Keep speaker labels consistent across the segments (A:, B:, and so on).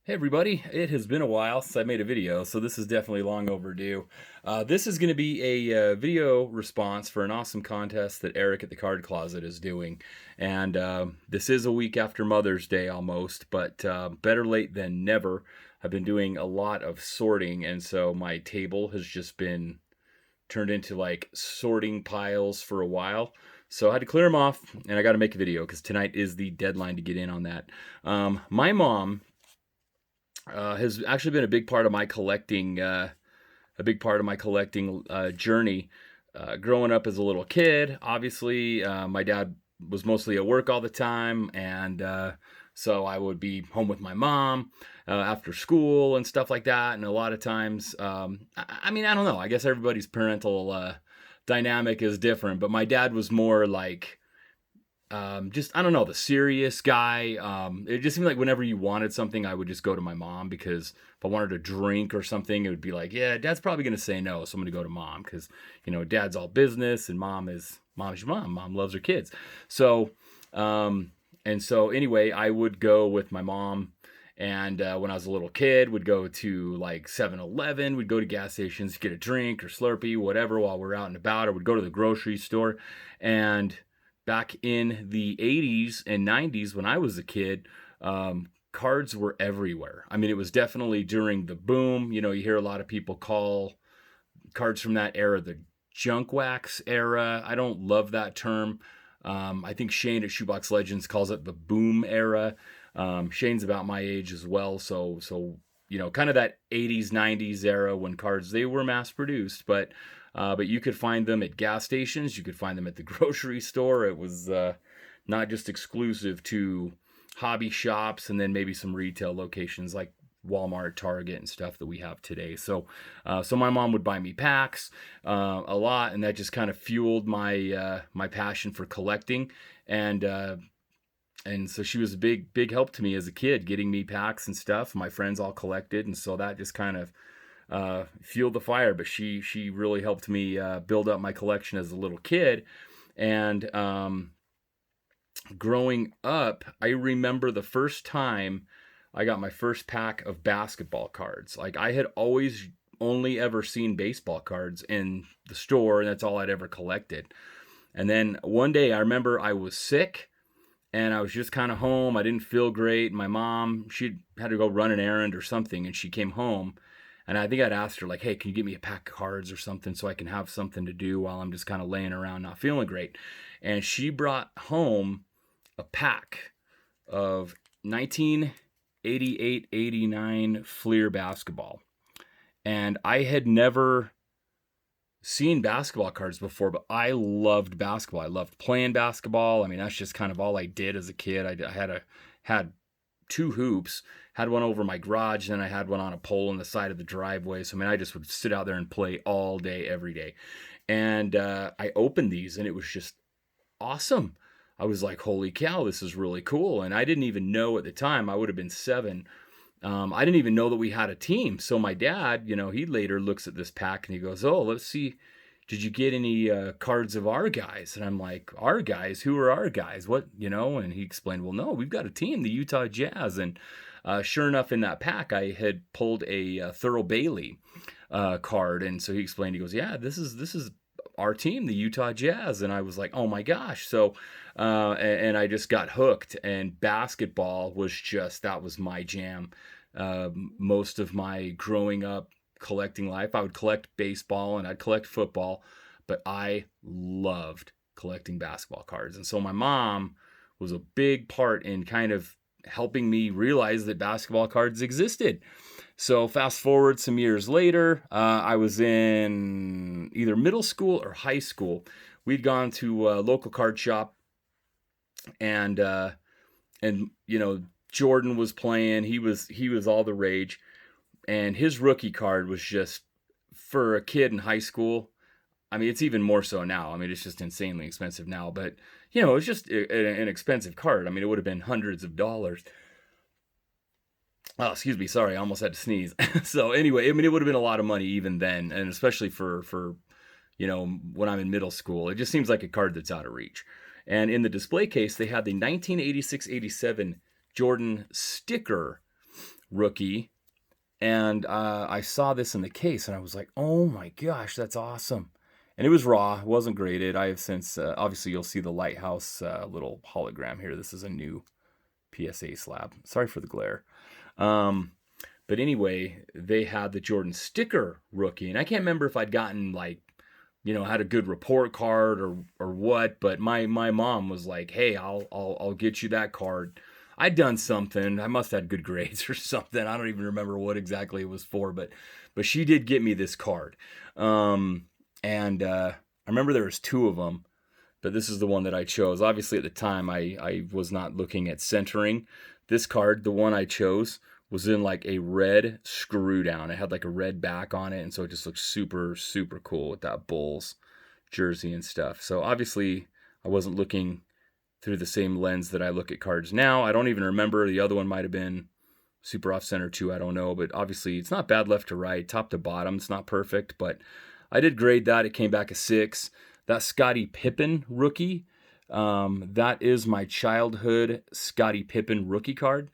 A: Hey everybody, it has been a while since I made a video, so this is definitely long overdue. This is going to be a video response for an awesome contest that Eric at the Card Closet is doing. And this is a week after Mother's Day almost, but better late than never. I've been doing a lot of sorting, and so my table has just been turned into like sorting piles for a while. So I had to clear them off, and I got to make a video because tonight is the deadline to get in on that. My mom has actually been a big part of my collecting, journey. Growing up as a little kid, obviously, my dad was mostly at work all the time, and so I would be home with my mom after school and stuff like that. And a lot of times, I mean, I don't know. I guess everybody's parental dynamic is different, but my dad was more like just I don't know, the serious guy. It just seemed like whenever you wanted something, I would just go to my mom because if I wanted a drink or something, it would be like, yeah, dad's probably gonna say no, so I'm gonna go to mom because dad's all business and mom's your mom. Mom loves her kids. So and so anyway, I would go with my mom. And when I was a little kid, would go to like 7-Eleven, we'd go to gas stations, get a drink or Slurpee, whatever, while we're out and about, or would go to the grocery store. And back in the 80s and 90s when I was a kid, cards were everywhere. I mean, it was definitely during the boom. You hear a lot of people call cards from that era the junk wax era. I don't love that term. I think Shane at Shoebox Legends calls it the boom era. Shane's about my age as well, so kind of that 80s 90s era when cards they were mass produced, but you could find them at gas stations, you could find them at the grocery store. It was not just exclusive to hobby shops and then maybe some retail locations like Walmart, Target, and stuff that we have today. So my mom would buy me packs a lot, and that just kind of fueled my passion for collecting. And so she was a big help to me as a kid, getting me packs and stuff. My friends all collected, and so that just kind of fueled the fire. But she really helped me build up my collection as a little kid. And growing up, I remember the first time I got my first pack of basketball cards. Like, I had always only ever seen baseball cards in the store, and that's all I'd ever collected. And then one day I remember I was sick and I was just kind of home. I didn't feel great. My mom, she had to go run an errand or something, and she came home. And I think I'd asked her, like, hey, can you get me a pack of cards or something so I can have something to do while I'm just kind of laying around not feeling great? And she brought home a pack of 1988-89 Fleer basketball. And I had never seen basketball cards before, but I loved basketball. I loved playing basketball. I mean, that's just kind of all I did as a kid. I had two hoops, had one over my garage, then I had one on a pole on the side of the driveway. So I mean, I just would sit out there and play all day, every day. And I opened these, and it was just awesome. I was like, holy cow, this is really cool. And I didn't even know at the time, I would have been 7. I didn't even know that we had a team. So my dad, he later looks at this pack and he goes, oh, let's see. Did you get any cards of our guys? And I'm like, our guys? Who are our guys? What, And he explained, well, no, we've got a team, the Utah Jazz. And sure enough, in that pack, I had pulled a Thurl Bailey card. And so he explained, he goes, yeah, this is our team, the Utah Jazz. And I was like, oh my gosh. So, and I just got hooked, and basketball was that was my jam. Most of my growing up collecting life, I would collect baseball and I'd collect football, but I loved collecting basketball cards. And so my mom was a big part in kind of helping me realize that basketball cards existed. So fast forward some years later, I was in either middle school or high school. We'd gone to a local card shop, and Jordan was playing. He was all the rage, and his rookie card was just, for a kid in high school. I mean, it's even more so now. I mean, it's just insanely expensive now, but it was just an expensive card. I mean, it would have been hundreds of dollars. Oh, excuse me. Sorry, I almost had to sneeze. So anyway, I mean, it would have been a lot of money even then, and especially for when I'm in middle school. It just seems like a card that's out of reach. And in the display case, they had the 1986-87 Jordan sticker rookie. And I saw this in the case, and I was like, "Oh my gosh, that's awesome!" And it was raw; it wasn't graded. I have since, obviously, you'll see the lighthouse little hologram here. This is a new PSA slab. Sorry for the glare. Um, but anyway, they had the Jordan sticker rookie, and I can't remember if I'd gotten like, had a good report card or what. But my mom was like, "Hey, I'll get you that card." I'd done something. I must have had good grades or something. I don't even remember what exactly it was for, but she did get me this card. And I remember there was two of them, but this is the one that I chose. Obviously, at the time, I was not looking at centering. This card, the one I chose, was in like a red screw down. It had like a red back on it, and so it just looked super, super cool with that Bulls jersey and stuff. So obviously, I wasn't looking through the same lens that I look at cards now. I don't even remember. The other one might have been super off center too. I don't know, but obviously, it's not bad left to right, top to bottom. It's not perfect, but I did grade that. It came back a 6. That Scottie Pippen rookie, that is my childhood Scottie Pippen rookie card.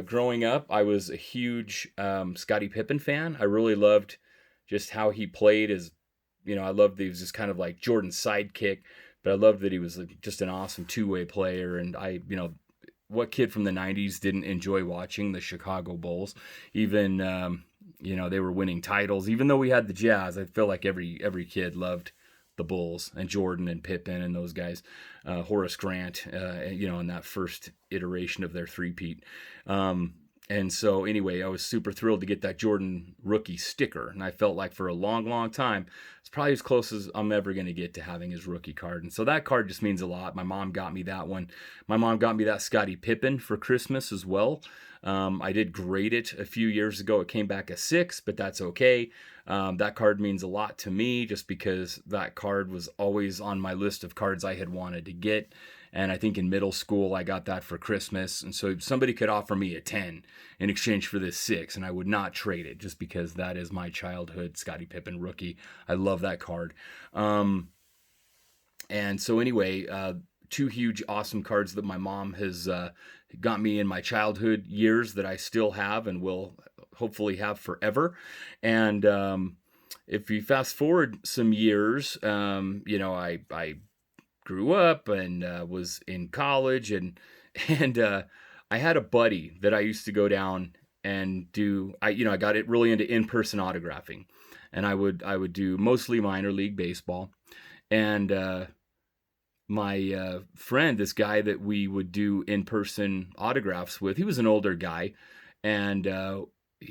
A: Growing up, I was a huge Scottie Pippen fan. I really loved just how he played. I loved that he was just kind of like Jordan's sidekick, but I loved that he was just an awesome two-way player. And what kid from the 90s didn't enjoy watching the Chicago Bulls? Even, they were winning titles. Even though we had the Jazz, I feel like every kid loved the Bulls and Jordan and Pippen and those guys, Horace Grant, in that first iteration of their three-peat. And so anyway, I was super thrilled to get that Jordan rookie sticker. And I felt like for a long, long time, it's probably as close as I'm ever going to get to having his rookie card. And so that card just means a lot. My mom got me that one. My mom got me that Scottie Pippen for Christmas as well. I did grade it a few years ago. It came back a 6, but that's okay. That card means a lot to me just because that card was always on my list of cards I had wanted to get. And I think in middle school, I got that for Christmas. And so somebody could offer me a 10 in exchange for this 6, and I would not trade it just because that is my childhood Scottie Pippen rookie. I love that card. And so anyway, two huge, awesome cards that my mom has got me in my childhood years that I still have and will hopefully have forever. And if you fast forward some years, I grew up and was in college and I had a buddy that I used to go down and do. I got it really into in-person autographing, and I would do mostly minor league baseball. And my friend, this guy that we would do in-person autographs with, he was an older guy, and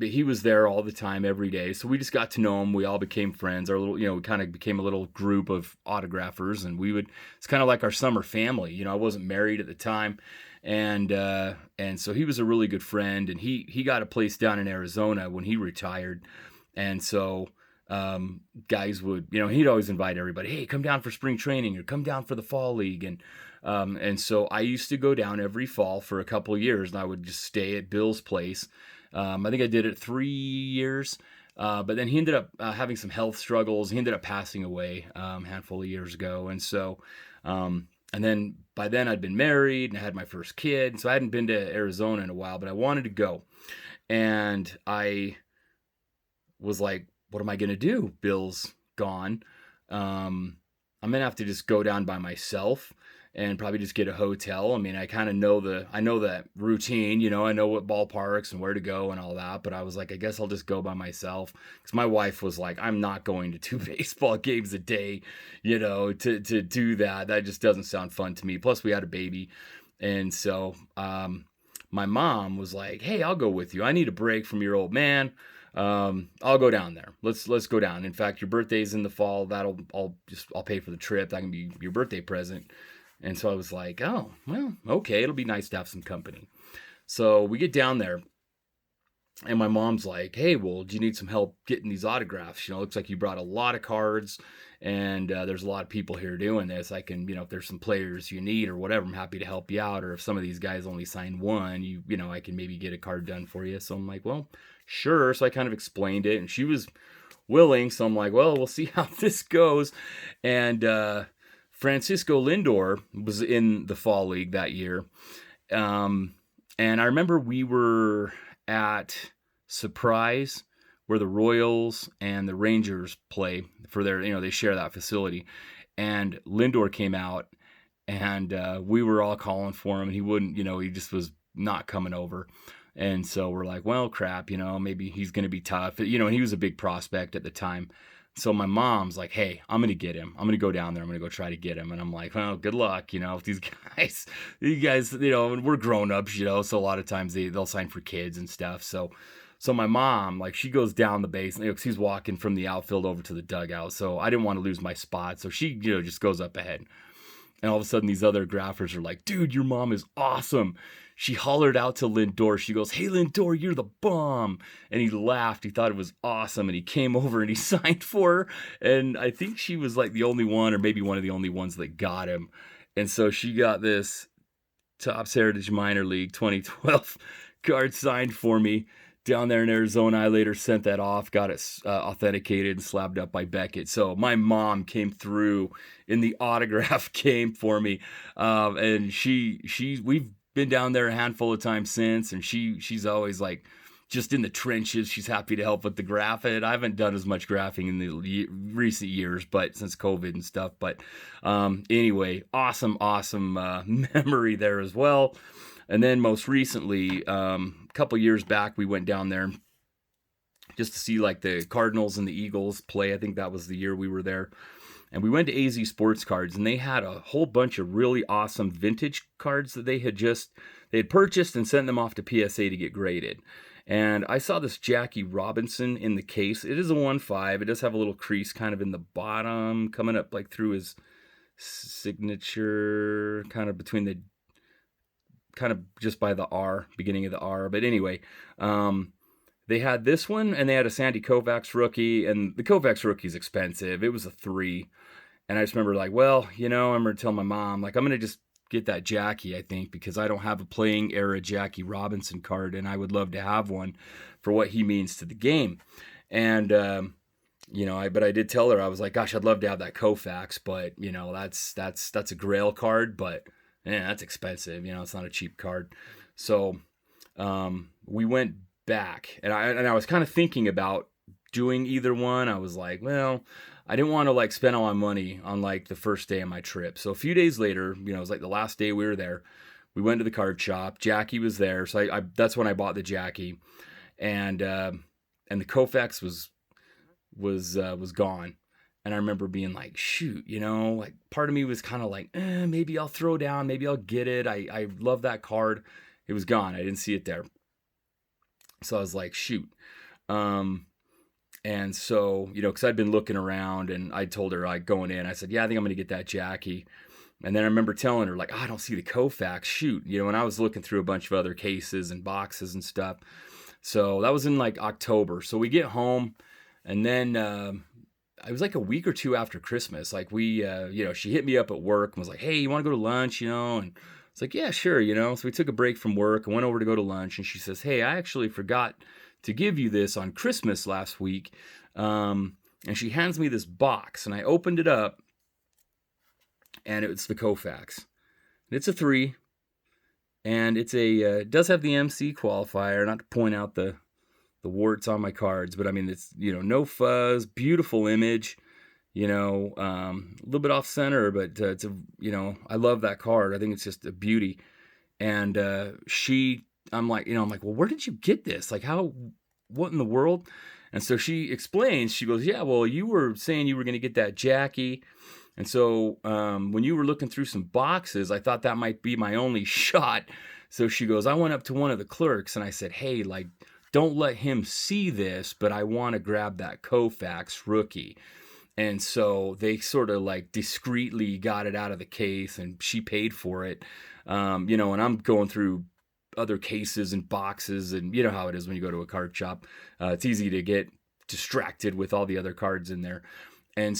A: he was there all the time, every day. So we just got to know him. We all became friends. Our little, we kind of became a little group of autographers, and it's kind of like our summer family. I wasn't married at the time, and so he was a really good friend, and he got a place down in Arizona when he retired, and so guys would, he'd always invite everybody, hey, come down for spring training or come down for the fall league. And so I used to go down every fall for a couple of years, and I would just stay at Bill's place. I think I did it 3 years, but then he ended up having some health struggles. He ended up passing away a handful of years ago. And so, and then by then I'd been married and I had my first kid. So I hadn't been to Arizona in a while, but I wanted to go. And I was like, what am I going to do? Bill's gone. I'm going to have to just go down by myself and probably just get a hotel. I mean, I kind of know that routine, I know what ballparks and where to go and all that, but I was like, I guess I'll just go by myself. Cause my wife was like, I'm not going to 2 baseball games a day, to do that. That just doesn't sound fun to me. Plus we had a baby. And so, my mom was like, hey, I'll go with you. I need a break from your old man. I'll go down there. Let's go down. In fact, your birthday's in the fall. I'll pay for the trip. That can be your birthday present. And so I was like, oh, well, okay. It'll be nice to have some company. So we get down there and my mom's like, hey, well, do you need some help getting these autographs? Looks like you brought a lot of cards and there's a lot of people here doing this. I can, if there's some players you need or whatever, I'm happy to help you out. Or if some of these guys only sign one, I can maybe get a card done for you. So I'm like, well, sure. So I kind of explained it and she was willing. So I'm like, well, we'll see how this goes. And Francisco Lindor was in the fall league that year. And I remember we were at Surprise, where the Royals and the Rangers play for their, they share that facility. And Lindor came out, and we were all calling for him, and he wouldn't, he just was not coming over. And so we're like, well, crap, maybe he's going to be tough. And he was a big prospect at the time. So my mom's like, hey, I'm going to get him. I'm going to go down there. I'm going to go try to get him. And I'm like, well, good luck. If these guys, and we're grown ups, so a lot of times they'll sign for kids and stuff. So my mom, like, she goes down the base, because he's walking from the outfield over to the dugout. So I didn't want to lose my spot. So she, just goes up ahead. And all of a sudden, these other graphers are like, dude, your mom is awesome. She hollered out to Lindor. She goes, hey, Lindor, you're the bomb. And he laughed. He thought it was awesome. And he came over and he signed for her. And I think she was like the only one, or maybe one of the only ones that got him. And so she got this Topps Heritage Minor League 2012 card signed for me down there in Arizona. I later sent that off, got it authenticated and slabbed up by Beckett. So my mom came through in the autograph game for me. And we've been down there a handful of times since, and she's always like just in the trenches. She's happy to help with the graphing. I haven't done as much graphing in the recent years, but since COVID and stuff. But anyway, awesome memory there as well. And then most recently, a couple years back, we went down there just to see like the Cardinals and the Eagles play. I think that was the year we were there. And we went to AZ Sports Cards, and they had a whole bunch of really awesome vintage cards that they had purchased and sent them off to PSA to get graded. And I saw this Jackie Robinson in the case. It is a 1/5. It does have a little crease kind of in the bottom, coming up like through his signature, kind of just by the R, beginning of the R. But anyway, they had this one, and they had a Sandy Koufax rookie, and the Koufax rookie's expensive. It was a 3. And I just remember like, well, I'm going to tell my mom, like, I'm going to just get that Jackie, I think, because I don't have a playing era Jackie Robinson card, and I would love to have one for what he means to the game. And, but I did tell her, I was like, gosh, I'd love to have that Koufax, but, that's a Grail card, but that's expensive. It's not a cheap card. So we went back, and I was kind of thinking about doing either one. I was like, well, I didn't want to like spend all my money on like the first day of my trip. So a few days later, it was like the last day we were there, we went to the card shop. Jackie was there, so I that's when I bought the Jackie, and the Koufax was gone. And I remember being like, shoot, like part of me was kind of like, maybe I'll throw down, maybe I'll get it. I love that card. It was gone. I didn't see it there. So I was like, shoot. And so, because I'd been looking around, and I told her, like, going in, I said, yeah, I think I'm going to get that Jackie. And then I remember telling her, like, I don't see the Koufax, shoot. And I was looking through a bunch of other cases and boxes and stuff. So that was in like October. So we get home, and then it was like a week or two after Christmas. Like she hit me up at work and was like, hey, you want to go to lunch, And it's like, yeah, sure, So we took a break from work and went over to go to lunch. And she says, hey, I actually forgot to give you this on Christmas last week. And she hands me this box, and I opened it up, and it's the Koufax. It's a 3, and it's it does have the MC qualifier, not to point out the warts on my cards, but I mean, it's, no fuzz, beautiful image, a little bit off center, but it's I love that card. I think it's just a beauty. And I'm like, well, where did you get this? Like, what in the world? And so she explains, she goes, yeah, well, you were saying you were going to get that Jackie. And so when you were looking through some boxes, I thought that might be my only shot. So she goes, I went up to one of the clerks and I said, hey, like, don't let him see this, but I want to grab that Koufax rookie. And so they sort of like discreetly got it out of the case, and she paid for it. And I'm going through other cases and boxes, and you know how it is when you go to a card shop. It's easy to get distracted with all the other cards in there. And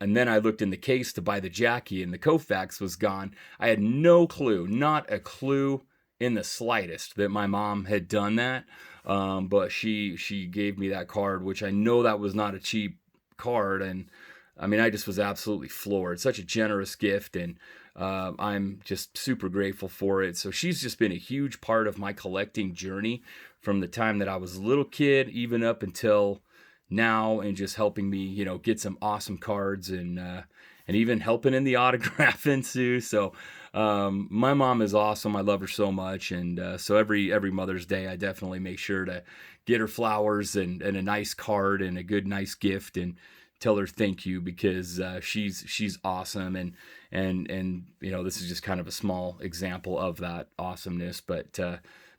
A: then I looked in the case to buy the Jackie, and the Koufax was gone. I had no clue, not a clue in the slightest, that my mom had done that. But she gave me that card, which I know that was not a cheap card. And I mean, I just was absolutely floored. Such a generous gift, and I'm just super grateful for it. So she's just been a huge part of my collecting journey from the time that I was a little kid, even up until now, and just helping me, get some awesome cards, and even helping in the autographing too. So my mom is awesome. I love her so much, and so every Mother's Day, I definitely make sure to get her flowers and a nice card and a good nice gift, and tell her thank you, because she's awesome. And this is just kind of a small example of that awesomeness, but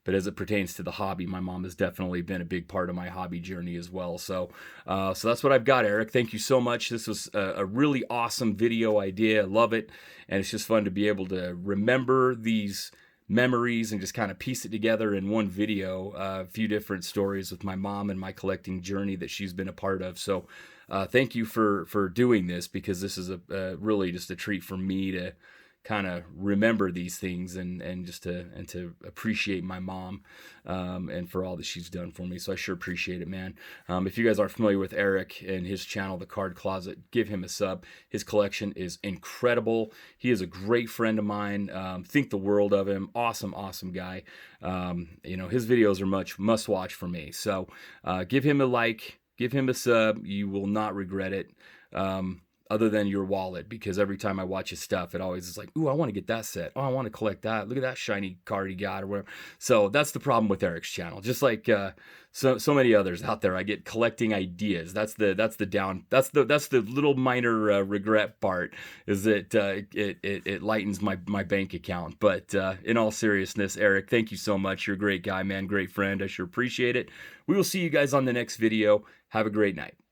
A: as it pertains to the hobby, my mom has definitely been a big part of my hobby journey as well. So that's what I've got, Eric. Thank you so much. This was a really awesome video idea. I love it. And it's just fun to be able to remember these memories and just kind of piece it together in one video, a few different stories with my mom and my collecting journey that she's been a part of. So thank you for doing this, because this is a really just a treat for me to kind of remember these things, and just to appreciate my mom, and for all that she's done for me. So I sure appreciate it, man. If you guys aren't familiar with Eric and his channel, The Card Closet, give him a sub. His collection is incredible. He is a great friend of mine. Think the world of him. Awesome guy. His videos are must watch for me. So give him a like, give him a sub. You will not regret it. Other than your wallet, because every time I watch his stuff, it always is like, ooh, I want to get that set. Oh, I want to collect that. Look at that shiny card he got, or whatever. So that's the problem with Eric's channel. Just like so many others out there, I get collecting ideas. That's the little minor regret part, is that it lightens my bank account. But in all seriousness, Eric, thank you so much. You're a great guy, man. Great friend. I sure appreciate it. We will see you guys on the next video. Have a great night.